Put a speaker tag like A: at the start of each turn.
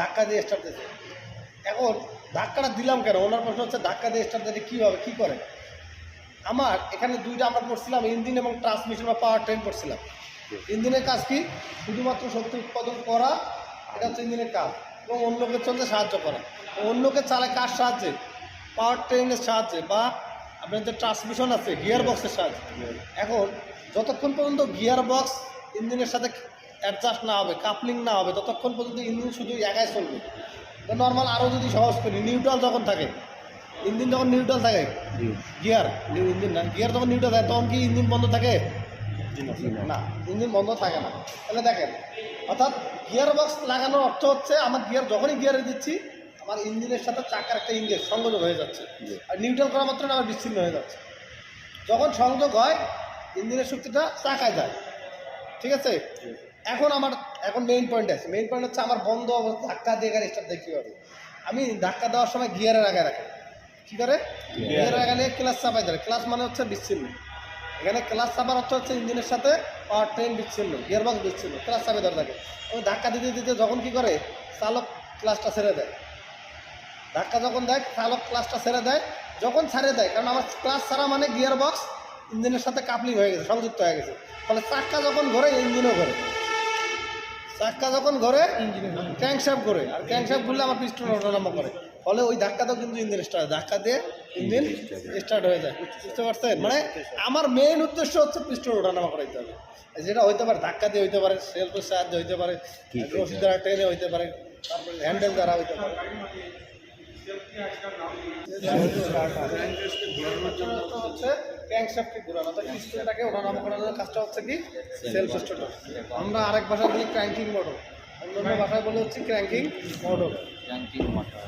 A: ধাক্কা দিয়ে স্টার্ট দিয়েছে। এখন ধাক্কাটা দিলাম কেন, ওনার প্রশ্ন হচ্ছে ধাক্কা দিয়ে স্টার্ট দিলে কীভাবে কী করে। আমার এখানে দুইটা আমরা করছিলাম, ইঞ্জিন এবং ট্রান্সমিশন বা পাওয়ার ট্রেন করছিলাম। ইঞ্জিনের কাজ কি, শুধুমাত্র শক্তি উৎপাদন করা, এটা হচ্ছে ইঞ্জিনের কাজ, এবং অন্যকে চলতে সাহায্য করা। অন্যকে চালায় কার সাহায্যে, পাওয়ার ট্রেনের সাহায্যে, বা আপনার যে ট্রান্সমিশন আছে গিয়ার বক্সের সাহায্যে। এখন যতক্ষণ পর্যন্ত গিয়ার বক্স ইঞ্জিনের সাথে অ্যাডজাস্ট না হবে, কাপলিং না হবে, ততক্ষণ পর্যন্ত ইঞ্জিন শুধু একাই চলবে। তো নর্মাল আরও যদি সহজ করি, নিউট্রাল যখন থাকে, ইঞ্জিন যখন নিউট্রাল থাকে, গিয়ার ইঞ্জিন না, গিয়ার যখন নিউট্রাল থাকে তখন কি ইঞ্জিন বন্ধ থাকে? না, ইঞ্জিন বন্ধ থাকে না। তাহলে দেখেন, অর্থাৎ গিয়ার বক্স লাগানোর অর্থ হচ্ছে আমার গিয়ার যখনই গিয়ারে দিচ্ছি আমার ইঞ্জিনের সাথে চাকার একটা ইঞ্জিন সংযোগ হয়ে যাচ্ছে, আর নিউট্রাল করা মাত্র আমার বিচ্ছিন্ন হয়ে যাচ্ছে। যখন সংযোগ হয় ইঞ্জিনের শক্তিটা চাকায় যায়, ঠিক আছে। এখন মেইন পয়েন্ট আছে, মেইন পয়েন্ট হচ্ছে আমার বন্ধ অবস্থা ধাক্কা দিয়ে গাড়ি স্টার্ট দেয় কীভাবে। আমি ধাক্কা দেওয়ার সময় গিয়ারের আগে রাখি, কী করে, গিয়ারের আগে নিয়ে ক্লাস চাপাই ধরে। ক্লাস মানে হচ্ছে বিচ্ছিন্ন, এখানে ক্লাস চাপার অর্থ হচ্ছে ইঞ্জিনের সাথে পাওয়ার ট্রেন বিচ্ছিন্ন, গিয়ারবক্স বিচ্ছিন্ন, ক্লাস চাপে ধরে থাকে। এবং ধাক্কা দিতে দিতে যখন কী করে, চালক ক্লাসটা ছেড়ে দেয়। ধাক্কা যখন দেয় চালক ক্লাসটা ছেড়ে দেয়, যখন ছেড়ে দেয়, কারণ আমার ক্লাস ছাড়া মানে গিয়ার বক্স ইঞ্জিনের সাথে কাপলিং হয়ে গেছে, সংযুক্ত হয়ে গেছে। ফলে চাক্কা যখন ঘোরে ইঞ্জিনও ঘোরে, চাক্কা যখন ঘোরে ক্র্যাঙ্কশ্যাফট ঘোরে, আর ক্র্যাঙ্কশ্যাফট ঘুরলে আমার পিস্টন ওঠানামা করে। ফলে ওই ধাক্কাতেও কিন্তু ইঞ্জিন স্টার্ট, ধাক্কা দিয়ে ইঞ্জিন স্টার্ট হয়ে যায়। বুঝতে পারছেন? মানে আমার মেইন উদ্দেশ্য হচ্ছে পিস্টন ওঠানামা করাইতে হবে। যেটা হইতে পারে ধাক্কা দিয়ে হইতে পারে, সেলফের সাহায্যে হইতে পারে, রশি দ্বারা ট্রেনে হইতে পারে, তারপরে হ্যান্ডেল দ্বারা হইতে পারে। হচ্ছে ক্র্যাঙ্কশ্যাফটকে ঘোরানো, পিস্টনটাকে ওঠানামা করানোর কাজটা হচ্ছে কি সেলফ স্টার্টার। আমরা আরেক ভাষায় বলি ক্র্যাঙ্কিং মোটর, অন্য ভাষায় বলে হচ্ছে ক্র্যাঙ্কিং মোটর।